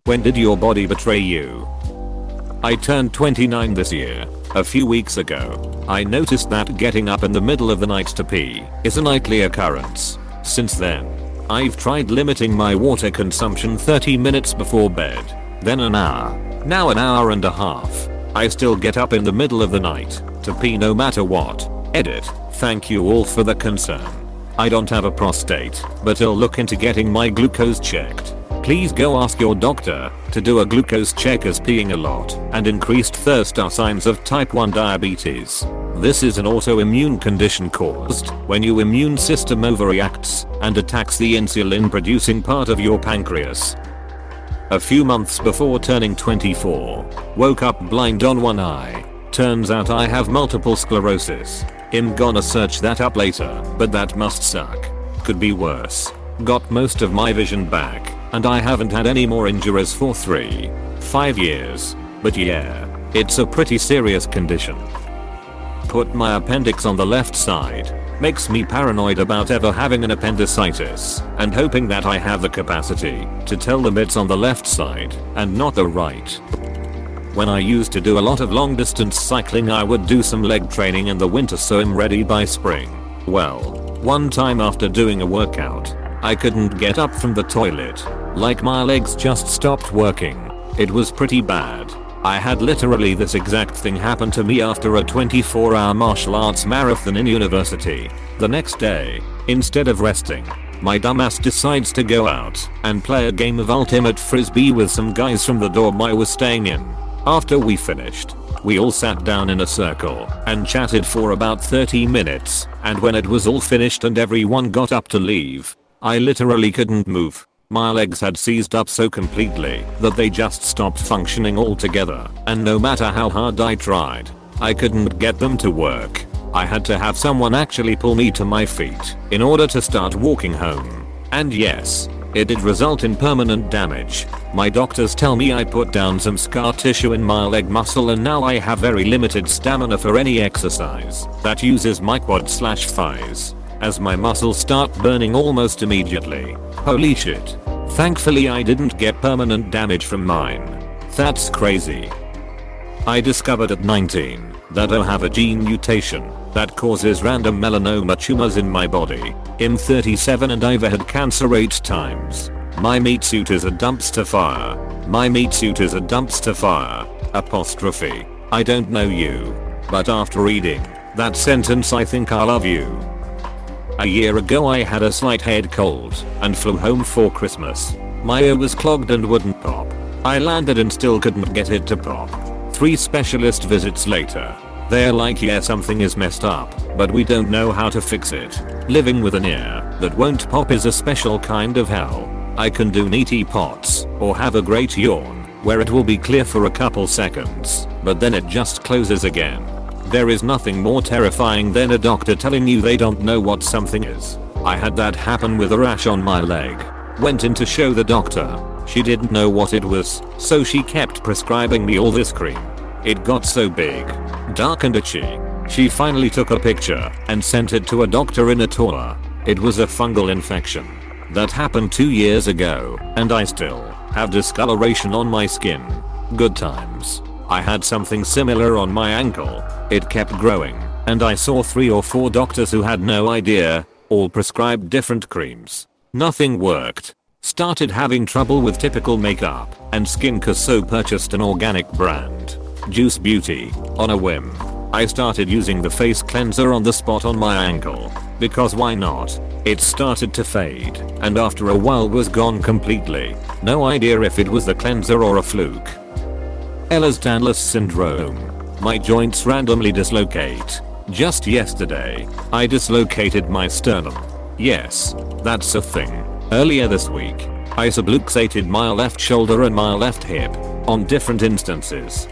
When did your body betray you? I turned 29 this year. A few weeks ago, I noticed that getting up in the middle of the night to pee is a nightly occurrence. Since then, I've tried limiting my water consumption 30 minutes before bed, then an hour, now an hour and a half. I still get up in the middle of the night to pee no matter what. Edit. Thank you all for the concern. I don't have a prostate, but I'll look into getting my glucose checked. Please go ask your doctor to do a glucose check, as peeing a lot and increased thirst are signs of type 1 diabetes. This is an autoimmune condition caused when your immune system overreacts and attacks the insulin producing part of your pancreas. A few months before turning 24, woke up blind on one eye. Turns out I have multiple sclerosis. I'm gonna search that up later, but that must suck. Could be worse. Got most of my vision back, and I haven't had any more injuries for 5 years. But yeah, it's a pretty serious condition. Put my appendix on the left side. Makes me paranoid about ever having an appendicitis, and hoping that I have the capacity to tell them it's on the left side and not the right. When I used to do a lot of long distance cycling, I would do some leg training in the winter so I'm ready by spring. Well, one time after doing a workout, I couldn't get up from the toilet. Like my legs just stopped working. It was pretty bad. I had literally this exact thing happen to me after a 24-hour martial arts marathon in university. The next day, instead of resting, my dumbass decides to go out and play a game of ultimate frisbee with some guys from the dorm I was staying in. After we finished, we all sat down in a circle and chatted for about 30 minutes, and when it was all finished and everyone got up to leave, I literally couldn't move. My legs had seized up so completely that they just stopped functioning altogether, and no matter how hard I tried, I couldn't get them to work. I had to have someone actually pull me to my feet in order to start walking home. And yes, it did result in permanent damage. My doctors tell me I put down some scar tissue in my leg muscle, and now I have very limited stamina for any exercise that uses my quad/thighs, as my muscles start burning almost immediately. Holy shit. Thankfully I didn't get permanent damage from mine. That's crazy. I discovered at 19 that I have a gene mutation that causes random melanoma tumors in my body. I'm 37 and I've had cancer 8 times. My meat suit is a dumpster fire. My meat suit is a dumpster fire. Apostrophe. I don't know you, but after reading that sentence I think I love you. A year ago I had a slight head cold and flew home for Christmas. My ear was clogged and wouldn't pop. I landed and still couldn't get it to pop. 3 specialist visits later, they're like, yeah, something is messed up, but we don't know how to fix it. Living with an ear that won't pop is a special kind of hell. I can do neti pots or have a great yawn where it will be clear for a couple seconds, but then it just closes again. There is nothing more terrifying than a doctor telling you they don't know what something is. I had that happen with a rash on my leg. Went in to show the doctor. She didn't know what it was, so she kept prescribing me all this cream. It got so big, dark and itchy. She finally took a picture and sent it to a doctor in Ottawa. It was a fungal infection. That happened 2 years ago, and I still have discoloration on my skin. Good times. I had something similar on my ankle. It kept growing, and I saw 3 or 4 doctors who had no idea, all prescribed different creams. Nothing worked. Started having trouble with typical makeup and skincare, so purchased an organic brand, Juice Beauty, on a whim. I started using the face cleanser on the spot on my ankle, because why not? It started to fade, and after a while was gone completely. No idea if it was the cleanser or a fluke. Ehlers-Danlos syndrome. My joints randomly dislocate. Just yesterday, I dislocated my sternum. Yes, that's a thing. Earlier this week, I subluxated my left shoulder and my left hip, on different instances.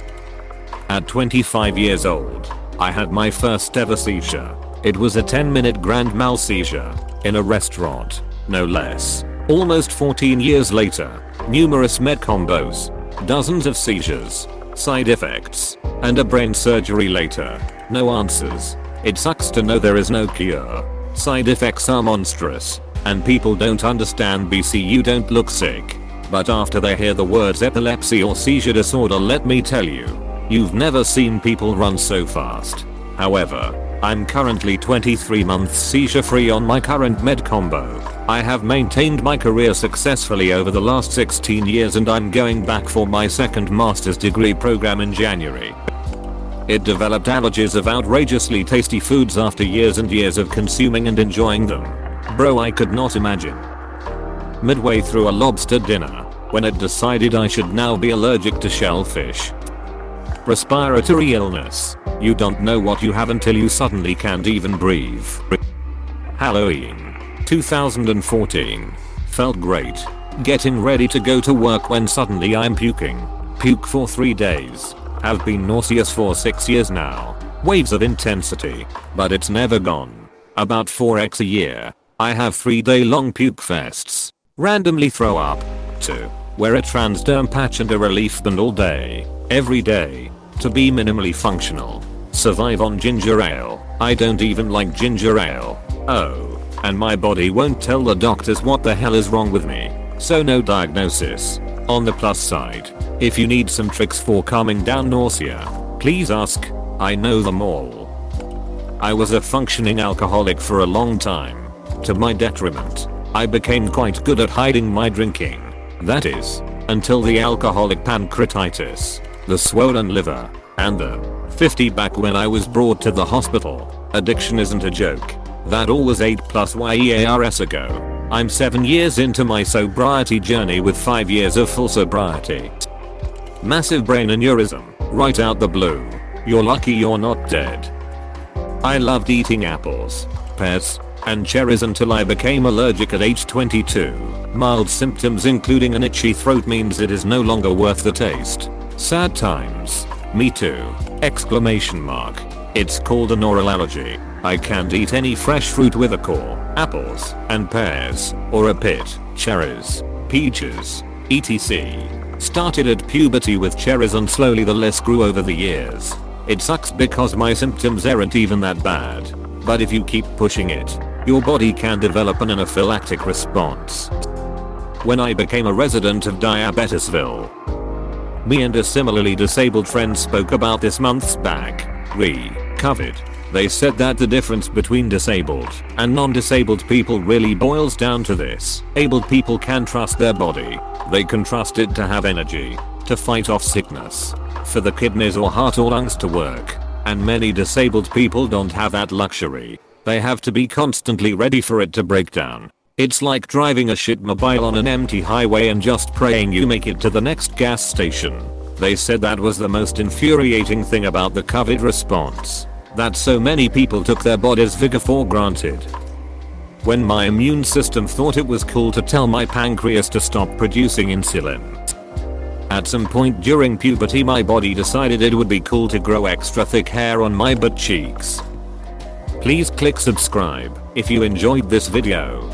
At 25 years old, I had my first ever seizure. It was a 10-minute grand mal seizure, in a restaurant, no less. Almost 14 years later, numerous med combos, dozens of seizures, side effects, and a brain surgery later. No answers. It sucks to know there is no cure. Side effects are monstrous, and people don't understand. BC, you don't look sick. But after they hear the words epilepsy or seizure disorder, let me tell you, you've never seen people run so fast. However, I'm currently 23 months seizure free on my current med combo. I have maintained my career successfully over the last 16 years and I'm going back for my second master's degree program in January. It developed allergies of outrageously tasty foods after years and years of consuming and enjoying them. Bro, I could not imagine. Midway through a lobster dinner, when it decided I should now be allergic to shellfish. Respiratory illness. You don't know what you have until you suddenly can't even breathe. Halloween 2014. Felt great. Getting ready to go to work when suddenly I'm puking. Puke for 3 days. Have been nauseous for 6 years now. Waves of intensity. But it's never gone. About 4x a year. I have 3-day long puke fests. Randomly throw up. 2. Wear a transderm patch and a relief band all day. Every day. To be minimally functional. Survive on ginger ale. I don't even like ginger ale. Oh. And my body won't tell the doctors what the hell is wrong with me. So no diagnosis. On the plus side, if you need some tricks for calming down nausea, please ask. I know them all. I was a functioning alcoholic for a long time. To my detriment, I became quite good at hiding my drinking. That is, until the alcoholic pancreatitis, the swollen liver, and the 50 back when I was brought to the hospital. Addiction isn't a joke. That all was 8+ years ago. I'm 7 years into my sobriety journey with 5 years of full sobriety. Massive brain aneurysm, right out the blue. You're lucky you're not dead. I loved eating apples, pears, and cherries until I became allergic at age 22. Mild symptoms including an itchy throat means it is no longer worth the taste. Sad times. Me too. Exclamation mark. It's called an oral allergy. I can't eat any fresh fruit with a core, apples, and pears, or a pit, cherries, peaches, etc. Started at puberty with cherries and slowly the list grew over the years. It sucks because my symptoms aren't even that bad. But if you keep pushing it, your body can develop an anaphylactic response. When I became a resident of Diabetesville, me and a similarly disabled friend spoke about this months back. Covered. They said that the difference between disabled and non-disabled people really boils down to this. Abled people can trust their body. They can trust it to have energy, to fight off sickness, for the kidneys or heart or lungs to work. And many disabled people don't have that luxury. They have to be constantly ready for it to break down. It's like driving a shitmobile on an empty highway and just praying you make it to the next gas station. They said that was the most infuriating thing about the COVID response. That so many people took their body's vigor for granted. When my immune system thought it was cool to tell my pancreas to stop producing insulin. At some point during puberty my body decided it would be cool to grow extra thick hair on my butt cheeks. Please click subscribe if you enjoyed this video.